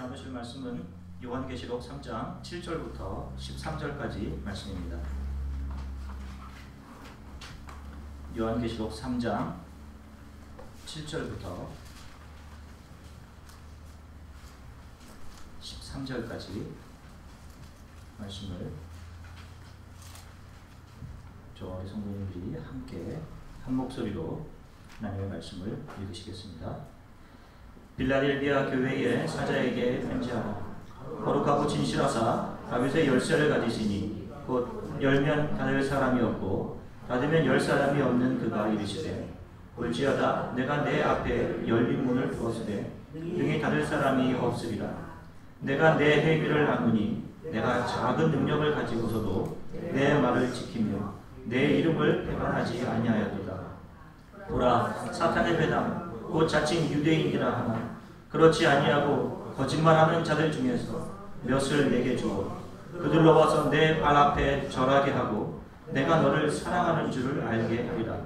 나누실 말씀은 요한계시록 3장 7절부터 13절까지 말씀입니다. 요한계시록 3장 7절부터 13절까지 말씀을 저와 우리 성도님들이 함께 한 목소리로 하나님의 말씀을 읽으시겠습니다. 빌라델비아 교회의 사자에게 편지하라. 거룩하고 진실하사 다윗의 열쇠를 가지시니 곧 열면 닫을 사람이 없고 닫으면 열 사람이 없는 그가 이르시되 볼지어다 내가 내 앞에 열린 문을 두었으되 능히 닫을 사람이 없으리라. 내가 내 회개를 나누니 내가 작은 능력을 가지고서도 내 말을 지키며 내 이름을 배반하지 아니하였도다. 보라, 사탄의 배당 곧 자칭 유대인이라 하나 그렇지 아니하고 거짓말하는 자들 중에서 몇을 내게 주어 그들로 와서 내 발 앞에 절하게 하고 내가 너를 사랑하는 줄을 알게 하리라.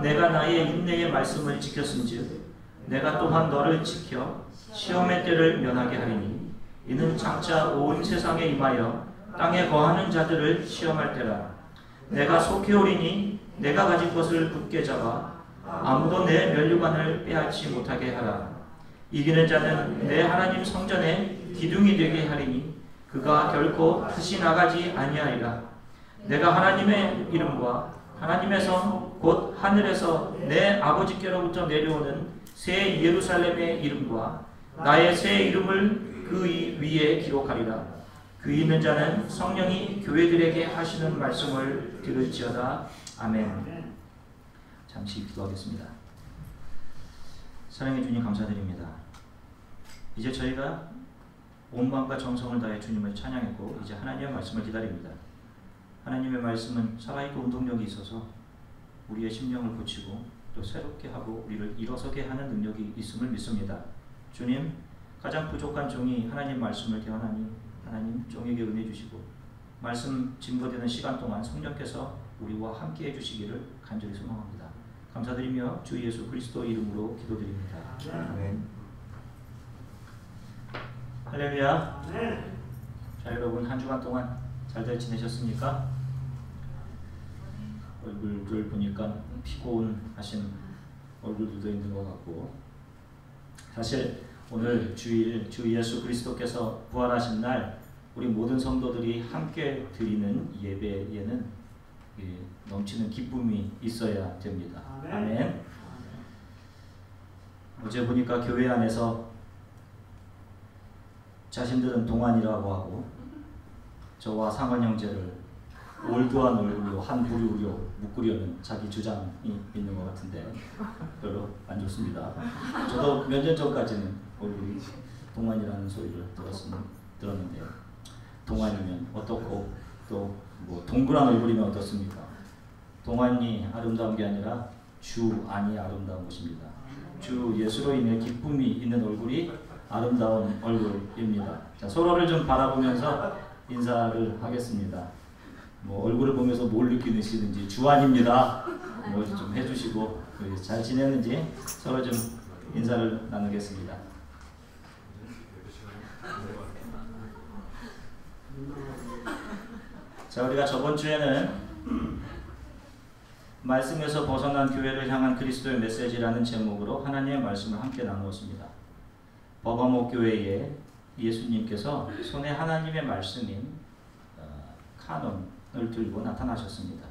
내가 나의 인내의 말씀을 지켰은즉 내가 또한 너를 지켜 시험의 때를 면하게 하리니 이는 장차 온 세상에 임하여 땅에 거하는 자들을 시험할 때라. 내가 속히 오리니 내가 가진 것을 굳게 잡아 아무도 내 면류관을 빼앗지 못하게 하라. 이기는 자는 내 하나님 성전에 기둥이 되게 하리니 그가 결코 다시 나가지 아니하리라. 내가 하나님의 이름과 하나님의 성 곧 하늘에서 내 아버지께로부터 내려오는 새 예루살렘의 이름과 나의 새 이름을 그 위에 기록하리라. 그 있는 자는 성령이 교회들에게 하시는 말씀을 들을지어다. 아멘. 잠시 기도하겠습니다. 사랑해 주님 감사드립니다. 이제 저희가 온 마음과 정성을 다해 주님을 찬양했고 이제 하나님의 말씀을 기다립니다. 하나님의 말씀은 살아있고 운동력이 있어서 우리의 심령을 고치고 또 새롭게 하고 우리를 일어서게 하는 능력이 있음을 믿습니다. 주님, 가장 부족한 종이 하나님 말씀을 대하나니 하나님 종에게 은혜 주시고 말씀 증거되는 시간 동안 성령께서 우리와 함께 해주시기를 간절히 소망합니다. 감사드리며 주 예수 그리스도 이름으로 기도드립니다. 아멘. 할렐루야. 자, 여러분 한 주간 동안 잘들 지내셨습니까? 얼굴들 보니까 피곤하신 얼굴들도 있는 것 같고, 사실 오늘 주일 주 예수 그리스도께서 부활하신 날 우리 모든 성도들이 함께 드리는 예배에는 넘치는 기쁨이 있어야 됩니다. 아멘. 어제 보니까 교회 안에서 자신들은 동안이라고 하고 저와 상원 형제를 올드한 얼굴로 한 부류로 묶으려는 자기 주장이 있는 것 같은데 별로 안 좋습니다. 저도 몇 년 전까지는 얼굴이 동안이라는 소리를 들었는데 동안이면 어떻고 또 뭐 동그란 얼굴이면 어떻습니까? 동안이 아름다운 게 아니라 주 안이 아름다운 것입니다. 주 예수로 인해 기쁨이 있는 얼굴이 아름다운 얼굴입니다. 자, 서로를 좀 바라보면서 인사를 하겠습니다. 뭐 얼굴을 보면서 뭘 느끼시는지 주안입니다. 뭐 좀 해주시고 잘 지내는지 서로 좀 인사를 나누겠습니다. 자, 우리가 저번 주에는 말씀에서 벗어난 교회를 향한 그리스도의 메시지라는 제목으로 하나님의 말씀을 함께 나누었습니다. 버가모 교회에 예수님께서 손에 하나님의 말씀인 카논을 들고 나타나셨습니다.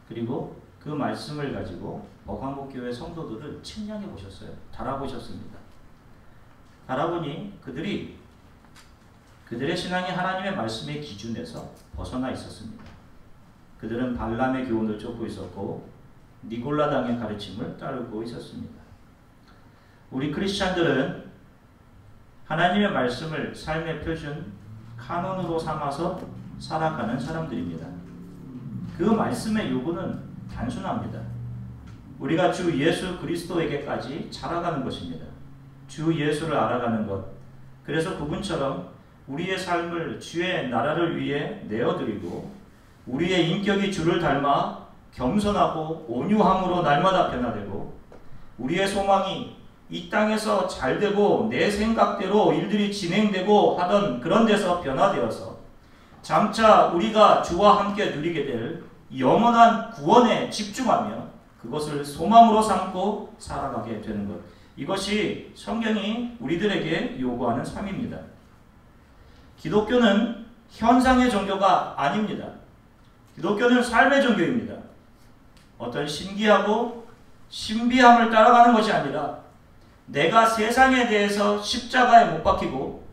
그리고 그 말씀을 가지고 버가모 교회 성도들을 측량해 보셨어요. 달아보셨습니다. 달아보니 그들의 신앙이 하나님의 말씀의 기준에서 벗어나 있었습니다. 그들은 발람의 교훈을 쫓고 있었고 니골라당의 가르침을 따르고 있었습니다. 우리 크리스찬들은 하나님의 말씀을 삶의 표준 카논으로 삼아서 살아가는 사람들입니다. 그 말씀의 요구는 단순합니다. 우리가 주 예수 그리스도에게까지 자라가는 것입니다. 주 예수를 알아가는 것. 그래서 그분처럼 우리의 삶을 주의 나라를 위해 내어드리고 우리의 인격이 주를 닮아 겸손하고 온유함으로 날마다 변화되고 우리의 소망이 이 땅에서 잘되고 내 생각대로 일들이 진행되고 하던 그런 데서 변화되어서 장차 우리가 주와 함께 누리게 될 영원한 구원에 집중하며 그것을 소망으로 삼고 살아가게 되는 것. 이것이 성경이 우리들에게 요구하는 삶입니다. 기독교는 현상의 종교가 아닙니다. 기독교는 삶의 종교입니다. 어떤 신기하고 신비함을 따라가는 것이 아니라 내가 세상에 대해서 십자가에 못 박히고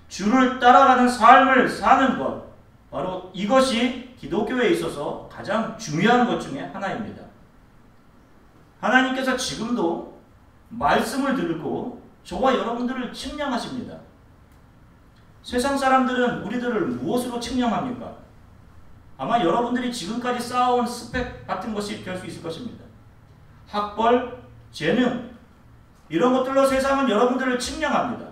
주를 따라가는 삶을 사는 것, 바로 이것이 기독교에 있어서 가장 중요한 것 중에 하나입니다. 하나님께서 지금도 말씀을 듣고 저와 여러분들을 측량하십니다. 세상 사람들은 우리들을 무엇으로 측량합니까? 아마 여러분들이 지금까지 쌓아온 스펙 같은 것이 될 수 있을 것입니다. 학벌, 재능, 이런 것들로 세상은 여러분들을 측량합니다.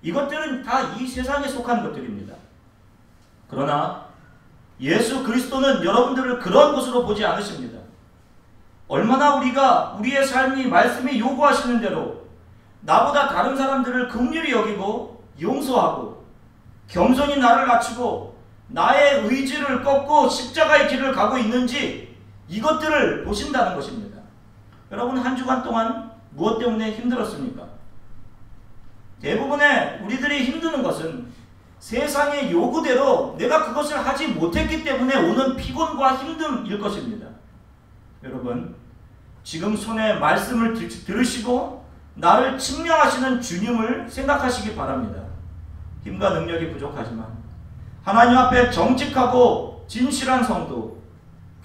이것들은 다 이 세상에 속한 것들입니다. 그러나 예수 그리스도는 여러분들을 그런 것으로 보지 않으십니다. 얼마나 우리의 삶이 말씀이 요구하시는 대로 나보다 다른 사람들을 긍휼히 여기고 용서하고 겸손히 나를 낮추고 나의 의지를 꺾고 십자가의 길을 가고 있는지 이것들을 보신다는 것입니다. 여러분, 한 주간 동안 무엇 때문에 힘들었습니까? 대부분의 우리들이 힘드는 것은 세상의 요구대로 내가 그것을 하지 못했기 때문에 오는 피곤과 힘듦일 것입니다. 여러분, 지금 손에 말씀을 들으시고 나를 측량하시는 주님을 생각하시기 바랍니다. 힘과 능력이 부족하지만 하나님 앞에 정직하고 진실한 성도,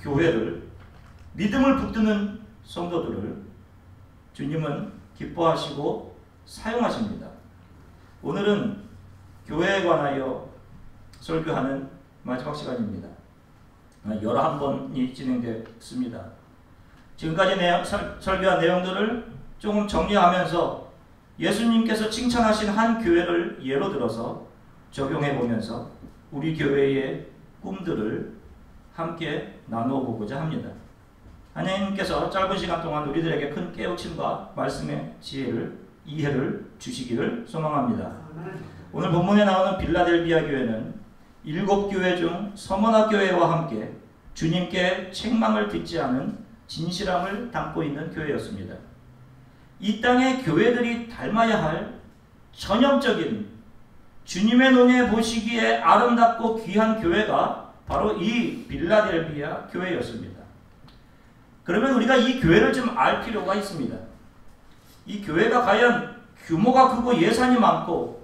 교회를, 믿음을 붙드는 성도들을 주님은 기뻐하시고 사용하십니다. 오늘은 교회에 관하여 설교하는 마지막 시간입니다. 11번이 진행됐습니다. 지금까지 설교한 내용들을 조금 정리하면서 예수님께서 칭찬하신 한 교회를 예로 들어서 적용해 보면서 우리 교회의 꿈들을 함께 나누어 보고자 합니다. 하나님께서 짧은 시간 동안 우리들에게 큰 깨우침과 말씀의 지혜를, 이해를 주시기를 소망합니다. 오늘 본문에 나오는 빌라델비아 교회는 7교회 중 서머나 교회와 함께 주님께 책망을 듣지 않은 진실함을 담고 있는 교회였습니다. 이 땅의 교회들이 닮아야 할 전형적인 주님의 눈에 보시기에 아름답고 귀한 교회가 바로 이 빌라델비아 교회였습니다. 그러면 우리가 이 교회를 좀 알 필요가 있습니다. 이 교회가 과연 규모가 크고 예산이 많고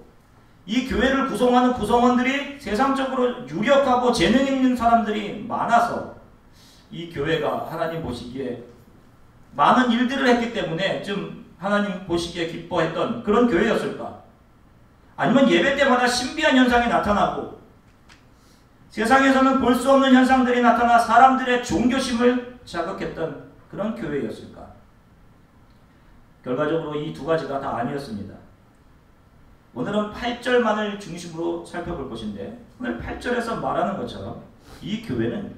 이 교회를 구성하는 구성원들이 세상적으로 유력하고 재능 있는 사람들이 많아서 이 교회가 하나님 보시기에 많은 일들을 했기 때문에 좀 하나님 보시기에 기뻐했던 그런 교회였을까? 아니면 예배 때마다 신비한 현상이 나타나고 세상에서는 볼 수 없는 현상들이 나타나 사람들의 종교심을 자극했던 그런 교회였을까? 결과적으로 이 두 가지가 다 아니었습니다. 오늘은 8절만을 중심으로 살펴볼 것인데 오늘 8절에서 말하는 것처럼 이 교회는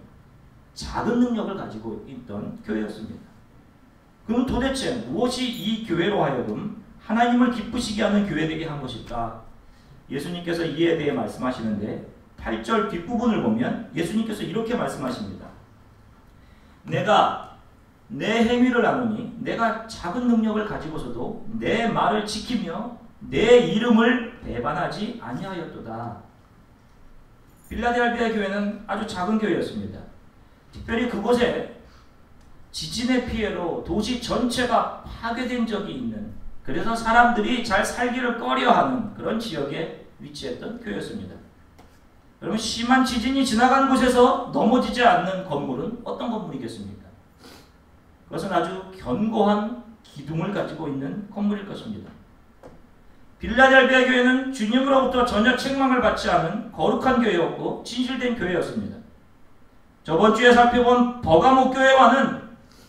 작은 능력을 가지고 있던 교회였습니다. 그럼 도대체 무엇이 이 교회로 하여금 하나님을 기쁘시게 하는 교회되게 한 것일까? 예수님께서 이에 대해 말씀하시는데 8절 뒷부분을 보면 예수님께서 이렇게 말씀하십니다. 내가 내 행위를 아노니 내가 작은 능력을 가지고서도 내 말을 지키며 내 이름을 배반하지 아니하였도다. 빌라델비아 교회는 아주 작은 교회였습니다. 특별히 그곳에 지진의 피해로 도시 전체가 파괴된 적이 있는, 그래서 사람들이 잘 살기를 꺼려하는 그런 지역에 위치했던 교회였습니다. 여러분, 심한 지진이 지나간 곳에서 넘어지지 않는 건물은 어떤 건물이겠습니까? 그것은 아주 견고한 기둥을 가지고 있는 건물일 것입니다. 빌라델비아 교회는 주님으로부터 전혀 책망을 받지 않은 거룩한 교회였고 진실된 교회였습니다. 저번 주에 살펴본 버가모 교회와는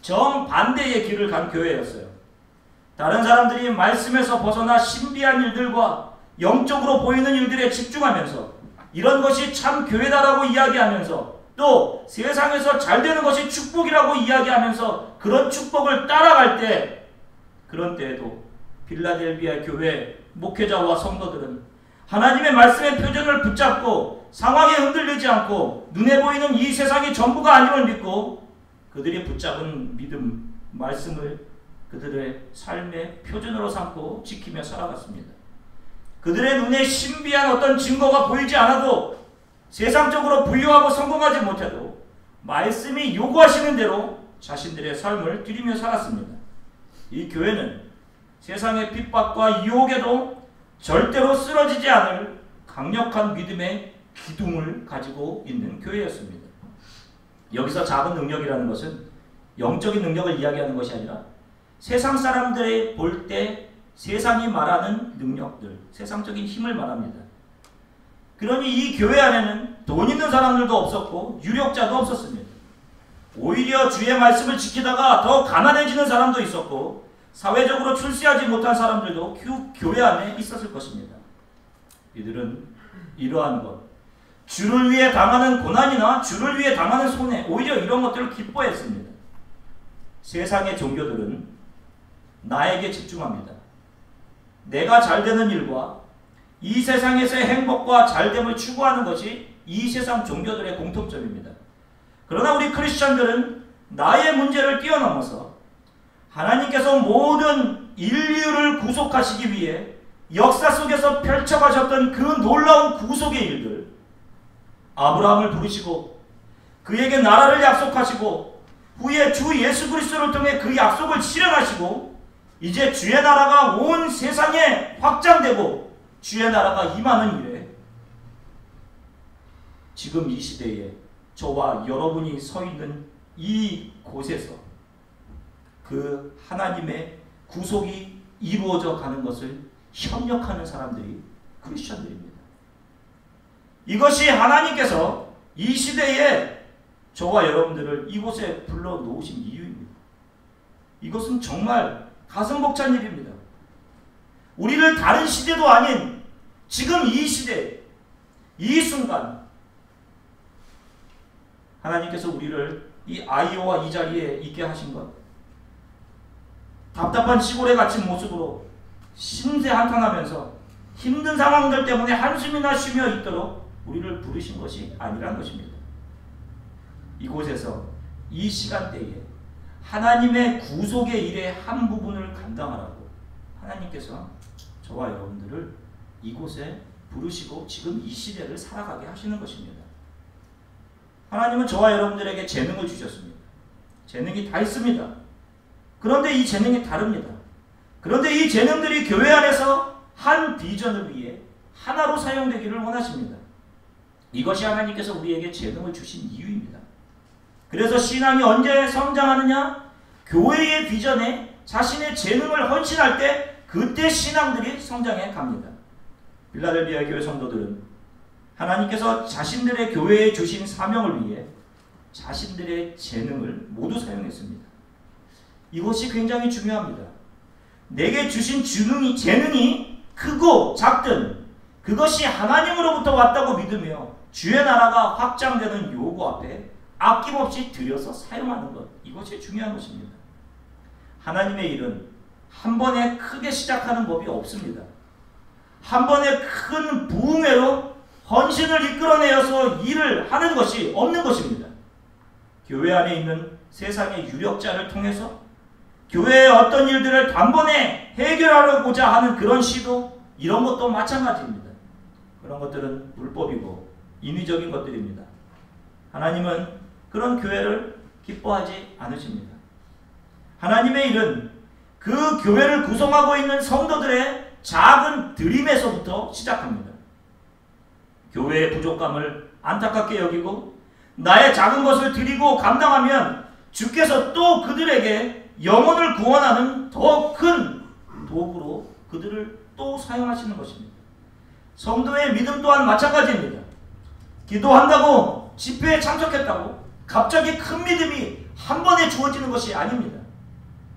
정반대의 길을 간 교회였어요. 다른 사람들이 말씀에서 벗어나 신비한 일들과 영적으로 보이는 일들에 집중하면서 이런 것이 참 교회다라고 이야기하면서 또 세상에서 잘 되는 것이 축복이라고 이야기하면서 그런 축복을 따라갈 때, 그런 때에도 빌라델비아 교회 목회자와 성도들은 하나님의 말씀의 표정을 붙잡고 상황에 흔들리지 않고 눈에 보이는 이 세상이 전부가 아님을 믿고 그들이 붙잡은 믿음, 말씀을 그들의 삶의 표준으로 삼고 지키며 살아갔습니다. 그들의 눈에 신비한 어떤 증거가 보이지 않아도 세상적으로 부유하고 성공하지 못해도 말씀이 요구하시는 대로 자신들의 삶을 드리며 살았습니다. 이 교회는 세상의 핍박과 유혹에도 절대로 쓰러지지 않을 강력한 믿음의 기둥을 가지고 있는 교회였습니다. 여기서 작은 능력이라는 것은 영적인 능력을 이야기하는 것이 아니라 세상 사람들이 볼 때 세상이 말하는 능력들, 세상적인 힘을 말합니다. 그러니 이 교회 안에는 돈 있는 사람들도 없었고 유력자도 없었습니다. 오히려 주의 말씀을 지키다가 더 가난해지는 사람도 있었고 사회적으로 출세하지 못한 사람들도 교회 안에 있었을 것입니다. 이들은 이러한 것, 주를 위해 당하는 고난이나 주를 위해 당하는 손해, 오히려 이런 것들을 기뻐했습니다. 세상의 종교들은 나에게 집중합니다. 내가 잘되는 일과 이 세상에서의 행복과 잘됨을 추구하는 것이 이 세상 종교들의 공통점입니다. 그러나 우리 크리스천들은 나의 문제를 뛰어넘어서 하나님께서 모든 인류를 구속하시기 위해 역사 속에서 펼쳐가셨던 그 놀라운 구속의 일들, 아브라함을 부르시고 그에게 나라를 약속하시고 후에 주 예수 그리스도를 통해 그 약속을 실현하시고 이제 주의 나라가 온 세상에 확장되고 주의 나라가 임하는 일에 지금 이 시대에 저와 여러분이 서 있는 이 곳에서 그 하나님의 구속이 이루어져 가는 것을 협력하는 사람들이 크리스천들입니다. 이것이 하나님께서 이 시대에 저와 여러분들을 이곳에 불러놓으신 이유입니다. 이것은 정말 가슴 벅찬 일입니다. 우리를 다른 시대도 아닌 지금 이 시대, 이 순간 하나님께서 우리를 이 아이오와 이 자리에 있게 하신 것, 답답한 시골에 갇힌 모습으로 신세 한탄하면서 힘든 상황들 때문에 한숨이나 쉬며 있도록 우리를 부르신 것이 아니라는 것입니다. 이곳에서 이 시간대에 하나님의 구속의 일의 한 부분을 감당하라고 하나님께서 저와 여러분들을 이곳에 부르시고 지금 이 시대를 살아가게 하시는 것입니다. 하나님은 저와 여러분들에게 재능을 주셨습니다. 재능이 다 있습니다. 그런데 이 재능이 다릅니다. 그런데 이 재능들이 교회 안에서 한 비전을 위해 하나로 사용되기를 원하십니다. 이것이 하나님께서 우리에게 재능을 주신 이유입니다. 그래서 신앙이 언제 성장하느냐? 교회의 비전에 자신의 재능을 헌신할 때 그때 신앙들이 성장해 갑니다. 빌라델비아 교회 성도들은 하나님께서 자신들의 교회에 주신 사명을 위해 자신들의 재능을 모두 사용했습니다. 이것이 굉장히 중요합니다. 내게 주신 재능이 크고 작든 그것이 하나님으로부터 왔다고 믿으며 주의 나라가 확장되는 요구 앞에 아낌없이 들여서 사용하는 것, 이것이 중요한 것입니다. 하나님의 일은 한 번에 크게 시작하는 법이 없습니다. 한 번에 큰 부흥회로 헌신을 이끌어내어서 일을 하는 것이 없는 것입니다. 교회 안에 있는 세상의 유력자를 통해서 교회의 어떤 일들을 단번에 해결하려고자 하는 그런 시도, 이런 것도 마찬가지입니다. 그런 것들은 불법이고 인위적인 것들입니다. 하나님은 그런 교회를 기뻐하지 않으십니다. 하나님의 일은 그 교회를 구성하고 있는 성도들의 작은 드림에서부터 시작합니다. 교회의 부족감을 안타깝게 여기고 나의 작은 것을 드리고 감당하면 주께서 또 그들에게 영혼을 구원하는 더 큰 도구로 그들을 또 사용하시는 것입니다. 성도의 믿음 또한 마찬가지입니다. 기도한다고 집회에 참석했다고 갑자기 큰 믿음이 한 번에 주어지는 것이 아닙니다.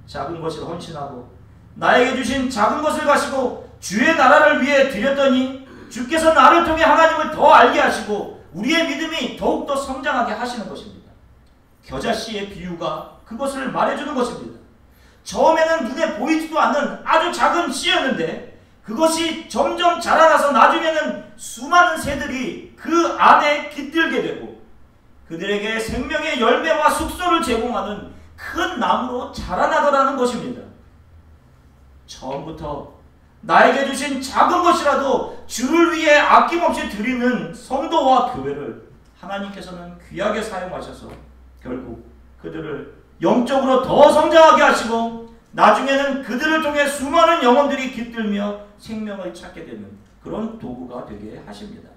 작은 것을 헌신하고 나에게 주신 작은 것을 가지고 주의 나라를 위해 드렸더니 주께서 나를 통해 하나님을 더 알게 하시고 우리의 믿음이 더욱더 성장하게 하시는 것입니다. 겨자씨의 비유가 그것을 말해주는 것입니다. 처음에는 눈에 보이지도 않는 아주 작은 씨였는데 그것이 점점 자라나서 나중에는 수많은 새들이 그 안에 깃들게 되고 그들에게 생명의 열매와 숙소를 제공하는 큰 나무로 자라나더라는 것입니다. 처음부터 나에게 주신 작은 것이라도 주를 위해 아낌없이 드리는 성도와 교회를 하나님께서는 귀하게 사용하셔서 결국 그들을 영적으로 더 성장하게 하시고 나중에는 그들을 통해 수많은 영혼들이 깃들며 생명을 찾게 되는 그런 도구가 되게 하십니다.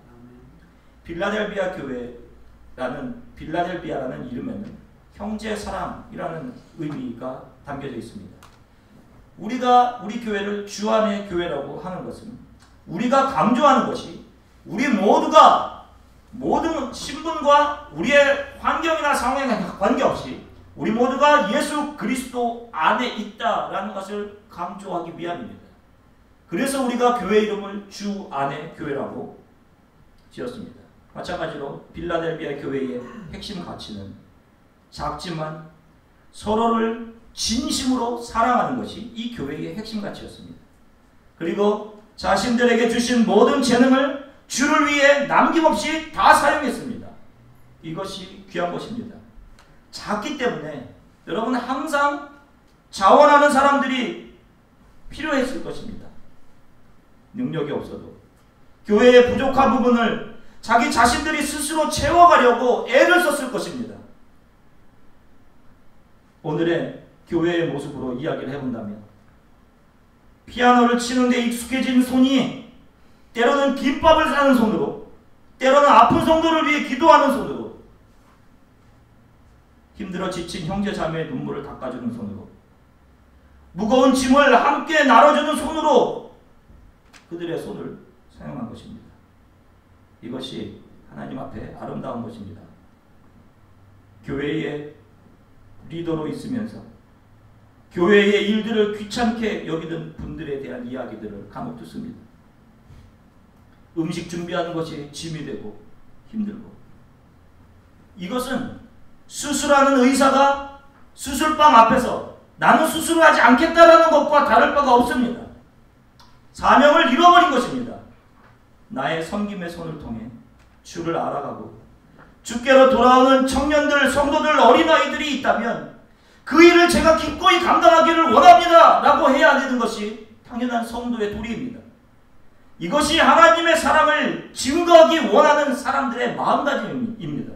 빌라델비아라는 이름에는 형제 사랑이라는 의미가 담겨져 있습니다. 우리 교회를 주 안의 교회라고 하는 것은 우리가 강조하는 것이 우리 모두가 모든 신분과 우리의 환경이나 상황에 관계없이 우리 모두가 예수 그리스도 안에 있다라는 것을 강조하기 위함입니다. 그래서 우리가 교회 이름을 주 안의 교회라고 지었습니다. 마찬가지로 빌라델비아 교회의 핵심 가치는 작지만 서로를 진심으로 사랑하는 것이 이 교회의 핵심 가치였습니다. 그리고 자신들에게 주신 모든 재능을 주를 위해 남김없이 다 사용했습니다. 이것이 귀한 것입니다. 작기 때문에 여러분 항상 자원하는 사람들이 필요했을 것입니다. 능력이 없어도 교회의 부족한 부분을 자기 자신들이 스스로 채워가려고 애를 썼을 것입니다. 오늘의 교회의 모습으로 이야기를 해본다면 피아노를 치는데 익숙해진 손이 때로는 김밥을 싸는 손으로 때로는 아픈 성도를 위해 기도하는 손으로 힘들어 지친 형제 자매의 눈물을 닦아주는 손으로 무거운 짐을 함께 나눠주는 손으로 그들의 손을 사용한 것입니다. 이것이 하나님 앞에 아름다운 것입니다. 교회의 리더로 있으면서 교회의 일들을 귀찮게 여기는 분들에 대한 이야기들을 간혹 듣습니다. 음식 준비하는 것이 짐이 되고 힘들고 이것은 수술하는 의사가 수술방 앞에서 나는 수술을 하지 않겠다라는 것과 다를 바가 없습니다. 사명을 잃어버린 것입니다. 나의 섬김의 손을 통해 주를 알아가고 주께로 돌아오는 청년들, 성도들, 어린아이들이 있다면 그 일을 제가 기꺼이 감당하기를 원합니다 라고 해야 되는 것이 당연한 성도의 도리입니다. 이것이 하나님의 사랑을 증거하기 원하는 사람들의 마음가짐입니다.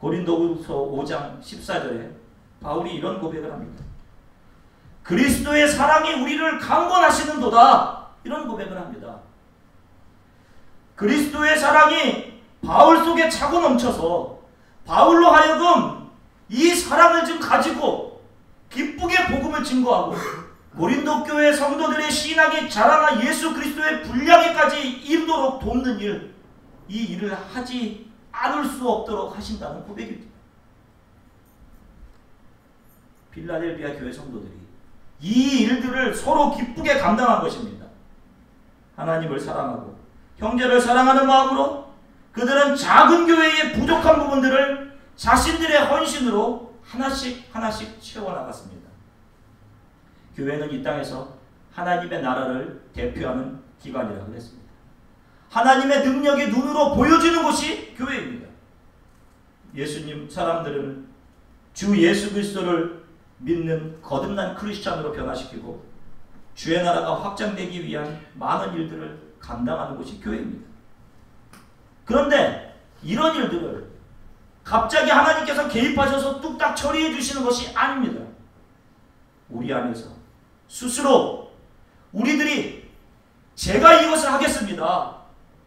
고린도후서 5장 14절에 바울이 이런 고백을 합니다. 그리스도의 사랑이 우리를 강권하시는도다 이런 고백을 합니다. 그리스도의 사랑이 바울 속에 차고 넘쳐서 바울로 하여금 이 사랑을 좀 가지고 기쁘게 복음을 증거하고 고린도 교회 성도들의 신앙이 자라나 예수 그리스도의 분량에까지 이르도록 돕는 일, 이 일을 하지 않을 수 없도록 하신다는 고백입니다. 빌라델비아 교회 성도들이 이 일들을 서로 기쁘게 감당한 것입니다. 하나님을 사랑하고 형제를 사랑하는 마음으로 그들은 작은 교회의 부족한 부분들을 자신들의 헌신으로 하나씩 하나씩 채워나갔습니다. 교회는 이 땅에서 하나님의 나라를 대표하는 기관이라고 했습니다. 하나님의 능력이 눈으로 보여지는 곳이 교회입니다. 예수님 사람들은 주 예수 그리스도를 믿는 거듭난 크리스찬으로 변화시키고 주의 나라가 확장되기 위한 많은 일들을 감당하는 곳이 교회입니다. 그런데 이런 일들을 갑자기 하나님께서 개입하셔서 뚝딱 처리해 주시는 것이 아닙니다. 우리 안에서 스스로 우리들이 제가 이것을 하겠습니다.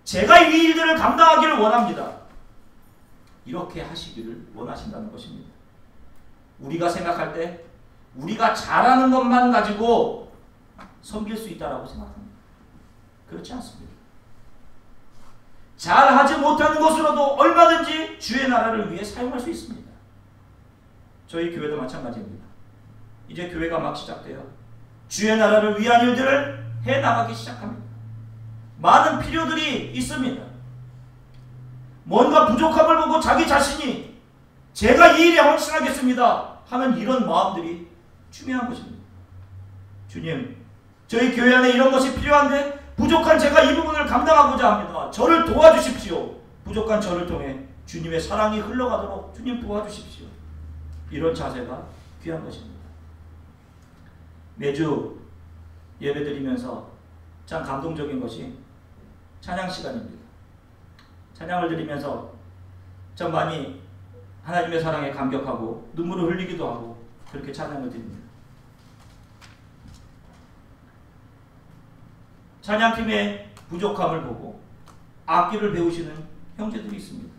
제가 이 일들을 감당하기를 원합니다. 이렇게 하시기를 원하신다는 것입니다. 우리가 생각할 때 우리가 잘하는 것만 가지고 섬길 수 있다고 생각합니다. 그렇지 않습니다. 잘하지 못하는 것으로도 얼마든지 주의 나라를 위해 사용할 수 있습니다. 저희 교회도 마찬가지입니다. 이제 교회가 막 시작돼요. 주의 나라를 위한 일들을 해나가기 시작합니다. 많은 필요들이 있습니다. 뭔가 부족함을 보고 자기 자신이 제가 이 일에 헌신하겠습니다 하는 이런 마음들이 중요한 것입니다. 주님, 저희 교회 안에 이런 것이 필요한데 부족한 제가 이 부분을 감당하고자 합니다. 저를 도와주십시오. 부족한 저를 통해 주님의 사랑이 흘러가도록 주님 도와주십시오. 이런 자세가 귀한 것입니다. 매주 예배드리면서 참 감동적인 것이 찬양 시간입니다. 찬양을 드리면서 참 많이 하나님의 사랑에 감격하고 눈물을 흘리기도 하고 그렇게 찬양을 드립니다. 찬양팀의 부족함을 보고 악기를 배우시는 형제들이 있습니다.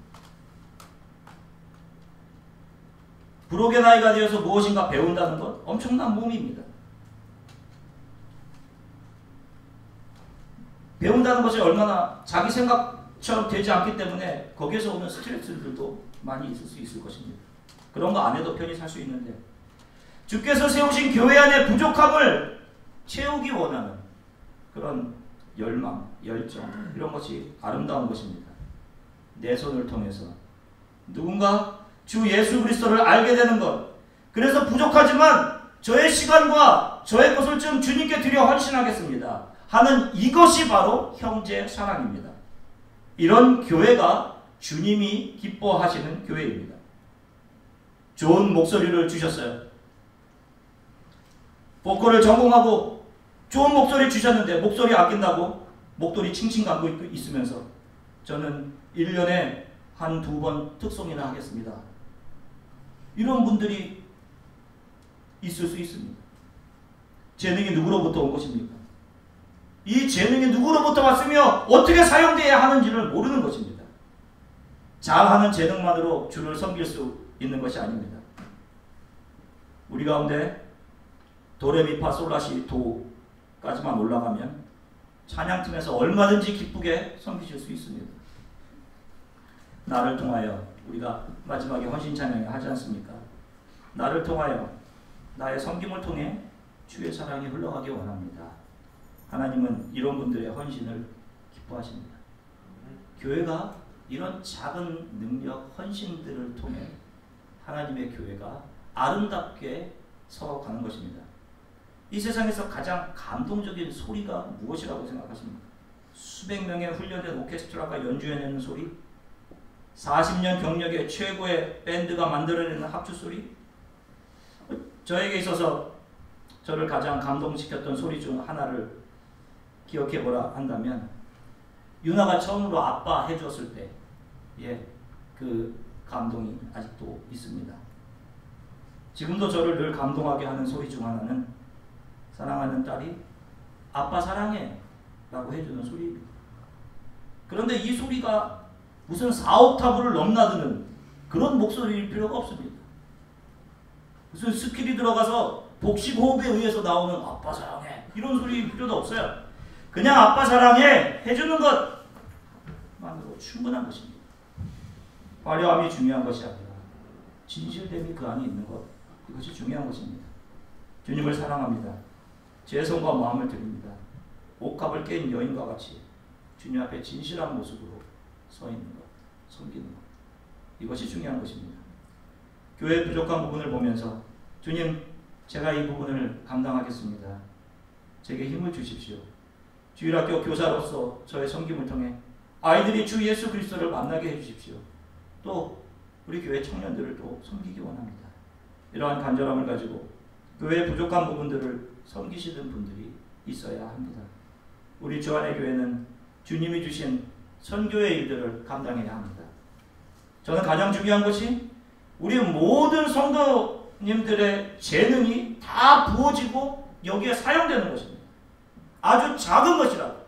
부록의 나이가 되어서 무엇인가 배운다는 것 엄청난 몸입니다. 배운다는 것이 얼마나 자기 생각처럼 되지 않기 때문에 거기에서 오는 스트레스들도 많이 있을 수 있을 것입니다. 그런 거 안 해도 편히 살 수 있는데 주께서 세우신 교회 안의 부족함을 채우기 원하는 그런 열망, 열정 이런 것이 아름다운 것입니다. 내 손을 통해서 누군가 주 예수 그리스도를 알게 되는 것, 그래서 부족하지만 저의 시간과 저의 것을 좀 주님께 드려 헌신하겠습니다 하는 이것이 바로 형제 사랑입니다. 이런 교회가 주님이 기뻐하시는 교회입니다. 좋은 목소리를 주셨어요. 보컬을 전공하고 좋은 목소리 주셨는데 목소리 아낀다고 목도리 칭칭 감고 있으면서 저는 1년에 한 2번 특송이나 하겠습니다. 이런 분들이 있을 수 있습니다. 재능이 누구로부터 온 것입니까? 이 재능이 누구로부터 왔으며 어떻게 사용되어야 하는지를 모르는 것입니다. 잘하는 재능만으로 주를 섬길 수 있는 것이 아닙니다. 우리 가운데 도레미파솔라시 도까지만 올라가면 찬양팀에서 얼마든지 기쁘게 섬기실 수 있습니다. 나를 통하여 우리가 마지막에 헌신 찬양을 하지 않습니까? 나를 통하여 나의 섬김을 통해 주의 사랑이 흘러가기 원합니다. 하나님은 이런 분들의 헌신을 기뻐하십니다. 교회가 이런 작은 능력, 헌신들을 통해 하나님의 교회가 아름답게 서가는 것입니다. 이 세상에서 가장 감동적인 소리가 무엇이라고 생각하십니까? 수백 명의 훈련된 오케스트라가 연주해내는 소리? 40년 경력의 최고의 밴드가 만들어내는 합주 소리? 저에게 있어서 저를 가장 감동시켰던 소리 중 하나를 기억해보라 한다면 유나가 처음으로 아빠 해주었을 때 그 감동이 아직도 있습니다. 지금도 저를 늘 감동하게 하는 소리 중 하나는 사랑하는 딸이 아빠 사랑해 라고 해주는 소리입니다. 그런데 이 소리가 무슨 4옥타브를 넘나드는 그런 목소리일 필요가 없습니다. 무슨 스킬이 들어가서 복식호흡에 의해서 나오는 아빠 사랑해 이런 소리일 필요도 없어요. 그냥 아빠 사랑해 해주는 것만으로 충분한 것입니다. 화려함이 중요한 것이 아니라 진실됨이 그 안에 있는 것, 이것이 중요한 것입니다. 주님을 사랑합니다. 제 손과 마음을 드립니다. 옥합을 깬 여인과 같이 주님 앞에 진실한 모습으로 서 있는 것, 섬기는 것, 이것이 중요한 것입니다. 교회 부족한 부분을 보면서 주님, 제가 이 부분을 감당하겠습니다. 제게 힘을 주십시오. 주일학교 교사로서 저의 섬김을 통해 아이들이 주 예수 그리스도를 만나게 해주십시오. 또 우리 교회 청년들을 또 섬기기 원합니다. 이러한 간절함을 가지고 교회의 부족한 부분들을 섬기시는 분들이 있어야 합니다. 우리 주안의 교회는 주님이 주신 선교의 일들을 감당해야 합니다. 저는 가장 중요한 것이 우리 모든 성도님들의 재능이 다 부어지고 여기에 사용되는 것입니다. 아주 작은 것이라도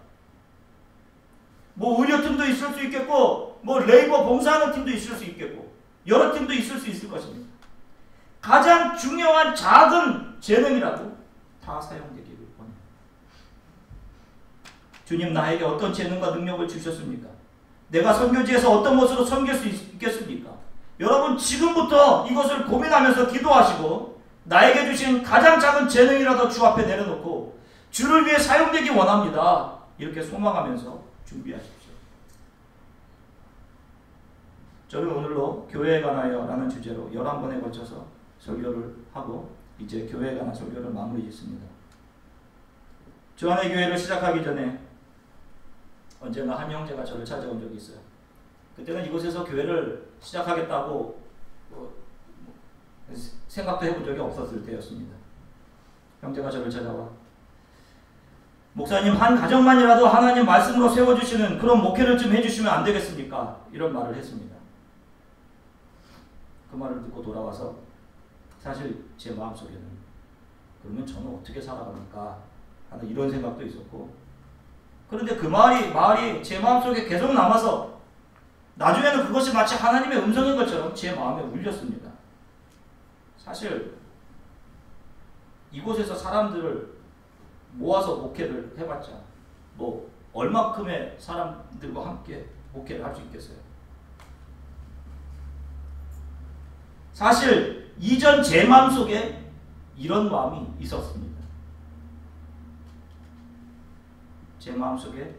뭐 의료팀도 있을 수 있겠고 뭐 레이버 봉사하는 팀도 있을 수 있겠고 여러 팀도 있을 수 있을 것입니다. 가장 중요한 작은 재능이라도 다 사용되기를 원합니다. 주님, 나에게 어떤 재능과 능력을 주셨습니까? 내가 선교지에서 어떤 모습으로 섬길 수 있겠습니까? 여러분, 지금부터 이것을 고민하면서 기도하시고 나에게 주신 가장 작은 재능이라도 주 앞에 내려놓고 주를 위해 사용되기 원합니다. 이렇게 소망하면서 준비하십시오. 저는 오늘로 교회에 관하여 라는 주제로 11번에 걸쳐서 설교를 하고 이제 교회에 관한 설교를 마무리 짓습니다. 주안의 교회를 시작하기 전에 언젠가 한 형제가 저를 찾아온 적이 있어요. 그때는 이곳에서 교회를 시작하겠다고 생각도 해본 적이 없었을 때였습니다. 형제가 저를 찾아와 목사님, 한 가정만이라도 하나님 말씀으로 세워주시는 그런 목회를 좀 해주시면 안 되겠습니까? 이런 말을 했습니다. 그 말을 듣고 돌아와서 사실 제 마음속에는 그러면 저는 어떻게 살아갑니까? 하는 이런 생각도 있었고, 그런데 그 말이 제 마음속에 계속 남아서 나중에는 그것이 마치 하나님의 음성인 것처럼 제 마음에 울렸습니다. 사실 이곳에서 사람들을 모아서 목회를 해봤자 뭐 얼마큼의 사람들과 함께 목회를 할 수 있겠어요. 사실 이전 제 마음속에 이런 마음이 있었습니다. 제 마음속에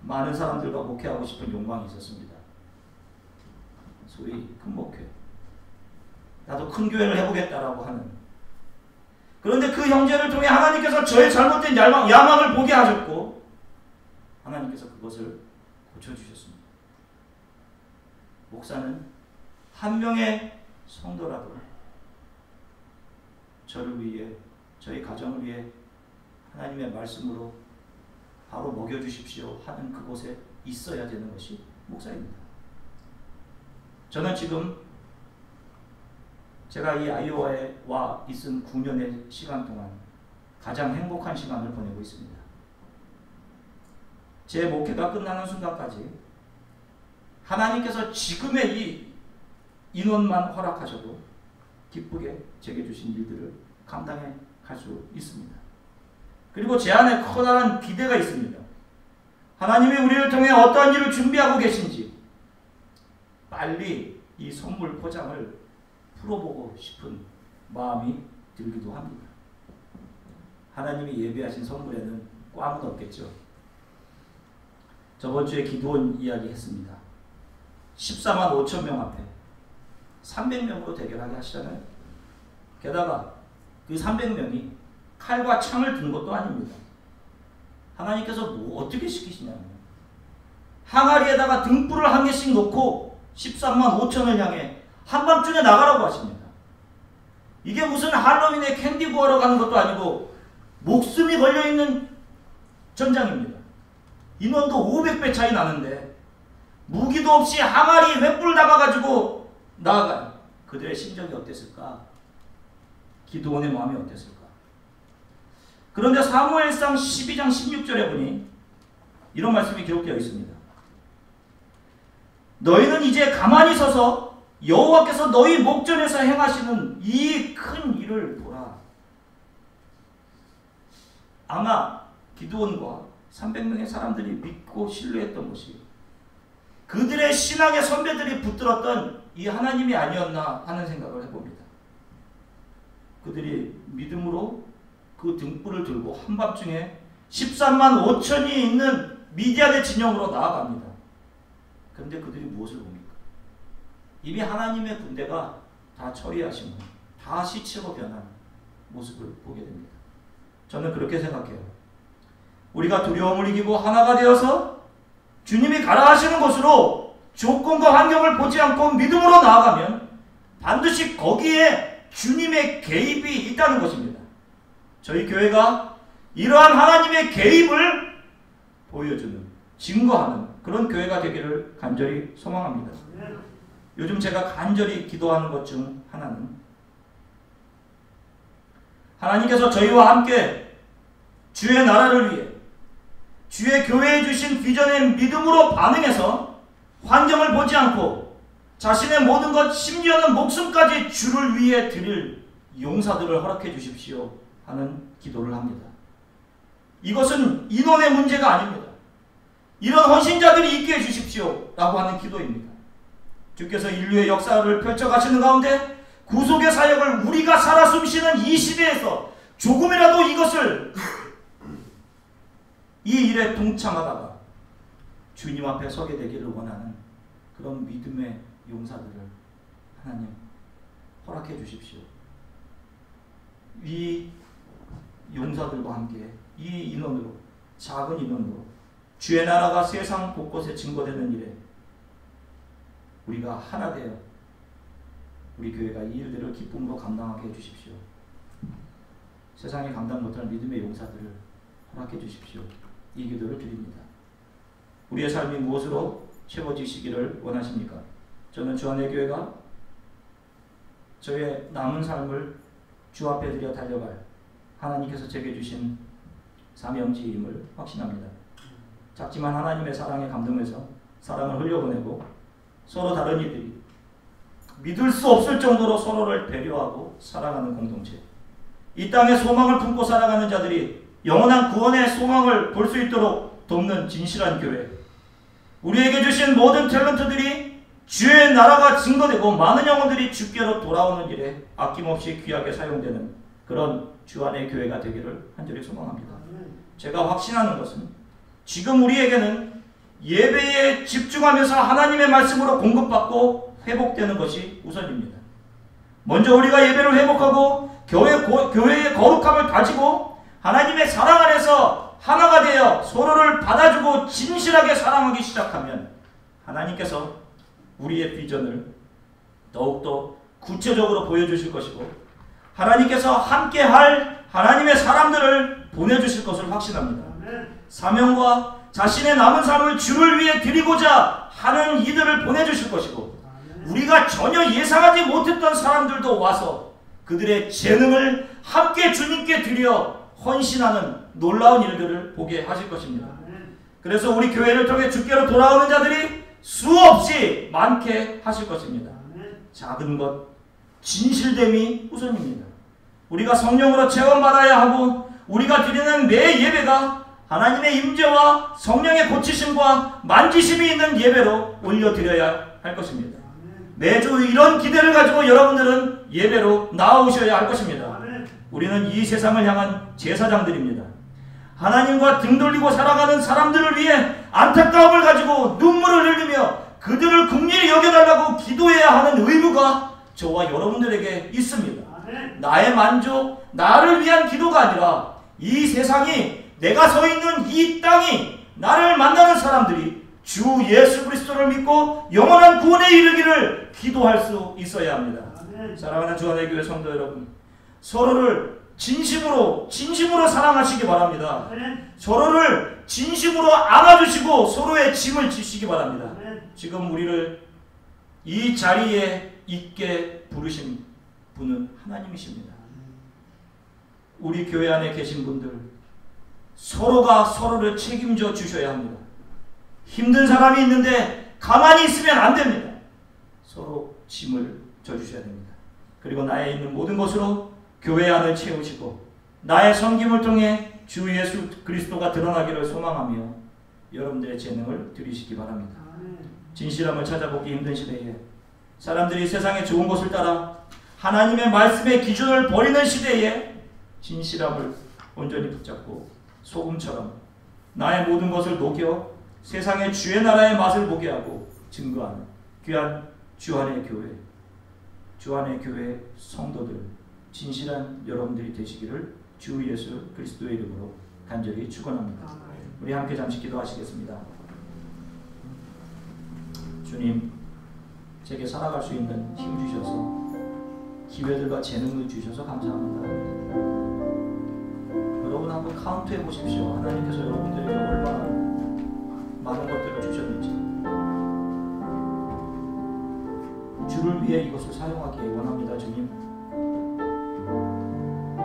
많은 사람들과 목회하고 싶은 욕망이 있었습니다. 소위 큰 목회, 나도 큰 교회를 해보겠다라고 하는. 그런데 그 형제를 통해 하나님께서 저의 잘못된 야망을 보게 하셨고 하나님께서 그것을 고쳐주셨습니다. 목사는 한 명의 성도라도 저를 위해, 저희 가정을 위해 하나님의 말씀으로 바로 먹여주십시오 하는 그곳에 있어야 되는 것이 목사입니다. 저는 지금 제가 이 아이오와에 와 있은 9년의 시간 동안 가장 행복한 시간을 보내고 있습니다. 제 목회가 끝나는 순간까지 하나님께서 지금의 이 인원만 허락하셔도 기쁘게 제게 주신 일들을 감당해 갈 수 있습니다. 그리고 제 안에 커다란 기대가 있습니다. 하나님이 우리를 통해 어떠한 일을 준비하고 계신지 빨리 이 선물 포장을 풀어보고 싶은 마음이 들기도 합니다. 하나님이 예비하신 선물에는 꽝은 없겠죠. 저번 주에 기도원 이야기 했습니다. 14만 5천 명 앞에 300명으로 대결하게 하시잖아요. 게다가 그 300명이 칼과 창을 든 것도 아닙니다. 하나님께서 뭐 어떻게 시키시냐면 항아리에다가 등불을 한 개씩 놓고 13만 5천을 향해 한밤중에 나가라고 하십니다. 이게 무슨 할로윈에 캔디 구하러 가는 것도 아니고 목숨이 걸려있는 전장입니다. 인원도 500배 차이 나는데 무기도 없이 항아리 횃불 담아가지고 나아가요. 그들의 심정이 어땠을까? 기도원의 마음이 어땠을까? 그런데 사무엘상 12장 16절에 보니 이런 말씀이 기록되어 있습니다. 너희는 이제 가만히 서서 여호와께서 너희 목전에서 행하시는 이 큰 일을 보라. 아마 기드온과 300명의 사람들이 믿고 신뢰했던 것이 그들의 신앙의 선배들이 붙들었던 이 하나님이 아니었나 하는 생각을 해봅니다. 그들이 믿음으로 그 등불을 들고 한밤중에 13만 5천이 있는 미디안의 진영으로 나아갑니다. 그런데 그들이 무엇을 봅니까? 이미 하나님의 군대가 다 처리하시고 다 시체로 변한 모습을 보게 됩니다. 저는 그렇게 생각해요. 우리가 두려움을 이기고 하나가 되어서 주님이 가라 하시는 곳으로 조건과 환경을 보지 않고 믿음으로 나아가면 반드시 거기에 주님의 개입이 있다는 것입니다. 저희 교회가 이러한 하나님의 개입을 보여주는, 증거하는 그런 교회가 되기를 간절히 소망합니다. 요즘 제가 간절히 기도하는 것 중 하나는 하나님께서 저희와 함께 주의 나라를 위해 주의 교회에 주신 비전에 믿음으로 반응해서 환경을 보지 않고 자신의 모든 것 심지어는 목숨까지 주를 위해 드릴 용사들을 허락해 주십시오 하는 기도를 합니다. 이것은 인원의 문제가 아닙니다. 이런 헌신자들이 있게 해주십시오 라고 하는 기도입니다. 주께서 인류의 역사를 펼쳐가시는 가운데 구속의 사역을 우리가 살아 숨쉬는 이 시대에서 조금이라도 이것을 이 일에 동참하다가 주님 앞에 서게 되기를 원하는 그런 믿음의 용사들을 하나님 허락해 주십시오. 이 용사들과 함께 이 인원으로, 작은 인원으로 주의 나라가 세상 곳곳에 증거되는 일에 우리가 하나 되어 우리 교회가 이 일들을 기쁨으로 감당하게 해주십시오. 세상에 감당 못할 믿음의 용사들을 허락해 주십시오. 이 기도를 드립니다. 우리의 삶이 무엇으로 채워지시기를 원하십니까? 저는 주안의 교회가 저의 남은 삶을 주 앞에 드려 달려갈 하나님께서 제게 주신 사명지임을 확신합니다. 작지만 하나님의 사랑에 감동해서 사랑을 흘려보내고 서로 다른 이들이 믿을 수 없을 정도로 서로를 배려하고 사랑하는 공동체, 이 땅에 소망을 품고 살아가는 자들이 영원한 구원의 소망을 볼 수 있도록 돕는 진실한 교회, 우리에게 주신 모든 탤런트들이 주의 나라가 증거되고 많은 영혼들이 주께로 돌아오는 일에 아낌없이 귀하게 사용되는 그런 주안의 교회가 되기를 간절히 소망합니다. 제가 확신하는 것은 지금 우리에게는 예배에 집중하면서 하나님의 말씀으로 공급받고 회복되는 것이 우선입니다. 먼저 우리가 예배를 회복하고 교회의 거룩함을 가지고 하나님의 사랑 안에서 하나가 되어 서로를 받아주고 진실하게 사랑하기 시작하면 하나님께서 우리의 비전을 더욱더 구체적으로 보여주실 것이고 하나님께서 함께할 하나님의 사람들을 보내주실 것을 확신합니다. 사명과 자신의 남은 삶을 주를 위해 드리고자 하는 이들을 보내주실 것이고 우리가 전혀 예상하지 못했던 사람들도 와서 그들의 재능을 함께 주님께 드려 헌신하는 놀라운 일들을 보게 하실 것입니다. 그래서 우리 교회를 통해 주께로 돌아오는 자들이 수없이 많게 하실 것입니다. 작은 것, 진실됨이 우선입니다. 우리가 성령으로 체험받아야 하고 우리가 드리는 매 예배가 하나님의 임재와 성령의 고치심과 만지심이 있는 예배로 올려드려야 할 것입니다. 매주 이런 기대를 가지고 여러분들은 예배로 나아오셔야 할 것입니다. 우리는 이 세상을 향한 제사장들입니다. 하나님과 등 돌리고 살아가는 사람들을 위해 안타까움을 가지고 눈물을 흘리며 그들을 긍휼히 여겨달라고 기도해야 하는 의무가 저와 여러분들에게 있습니다. 나의 만족, 나를 위한 기도가 아니라 이 세상이, 내가 서 있는 이 땅이, 나를 만나는 사람들이 주 예수 그리스도를 믿고 영원한 구원에 이르기를 기도할 수 있어야 합니다. 사랑하는 주안의 교회 성도 여러분, 서로를 진심으로 사랑하시기 바랍니다. 서로를 진심으로 안아주시고 서로의 짐을 지시기 바랍니다. 지금 우리를 이 자리에 있게 부르신 분은 하나님이십니다. 우리 교회 안에 계신 분들, 서로가 서로를 책임져 주셔야 합니다. 힘든 사람이 있는데 가만히 있으면 안 됩니다. 서로 짐을 져주셔야 됩니다. 그리고 나에 있는 모든 것으로 교회 안을 채우시고 나의 섬김을 통해 주 예수 그리스도가 드러나기를 소망하며 여러분들의 재능을 드리시기 바랍니다. 진실함을 찾아보기 힘든 시대에 사람들이 세상의 좋은 것을 따라 하나님의 말씀의 기준을 버리는 시대에 진실함을 온전히 붙잡고 소금처럼 나의 모든 것을 녹여 세상의 주의 나라의 맛을 보게 하고 증거하는 귀한 주안의 교회 성도들, 진실한 여러분들이 되시기를 주 예수 그리스도의 이름으로 간절히 축원합니다. 우리 함께 잠시 기도하시겠습니다. 주님, 제게 살아갈 수 있는 힘 주셔서 기회들과 재능을 주셔서 감사합니다. 여러분 한번 카운트해 보십시오. 하나님께서 여러분들에게 얼마나 많은 것들을 주셨는지. 주를 위해 이것을 사용하기 원합니다. 주님,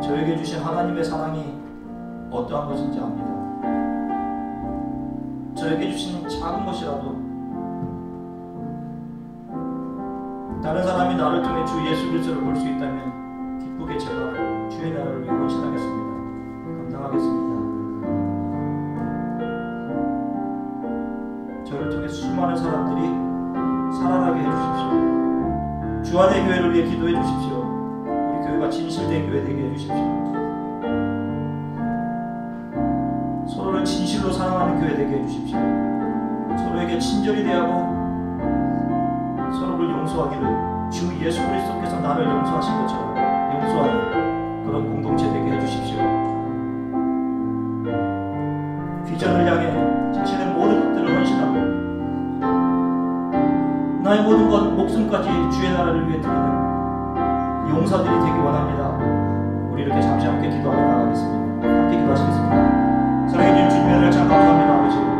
저에게 주신 하나님의 사랑이 어떠한 것인지 압니다. 저에게 주신 작은 것이라도 다른 사람이 나를 통해 주 예수 그리스도를 볼 수 있다면 기쁘게 제가 주의 나라를 위해 헌신하겠습니다. 감당하겠습니다. 저를 통해 수많은 사람들이 살아나게 해주십시오. 주안의 교회를 위해 기도해 주십시오. 우리 교회가 진실된 교회 되게 해주십시오. 서로를 진실로 사랑하는 교회 되게 해주십시오. 서로에게 친절히 대하고 서로를 용서하기를 주 예수 그리스도께서 나를 용서하신 것처럼 용서하는 그런 공동체 되게 해주십시오. 비전을 향해 자신의 모든 것들을 헌신하고 나의 모든 것, 목숨까지 주의 나라를 위해 드리는 용사들이 되기 원합니다. 우리 이렇게 잠시 함께 기도하며 나가겠습니다. 함께 기도하시겠습니다. 사랑해 주신 주님의 은혜를 참 감사합니다. 아버지.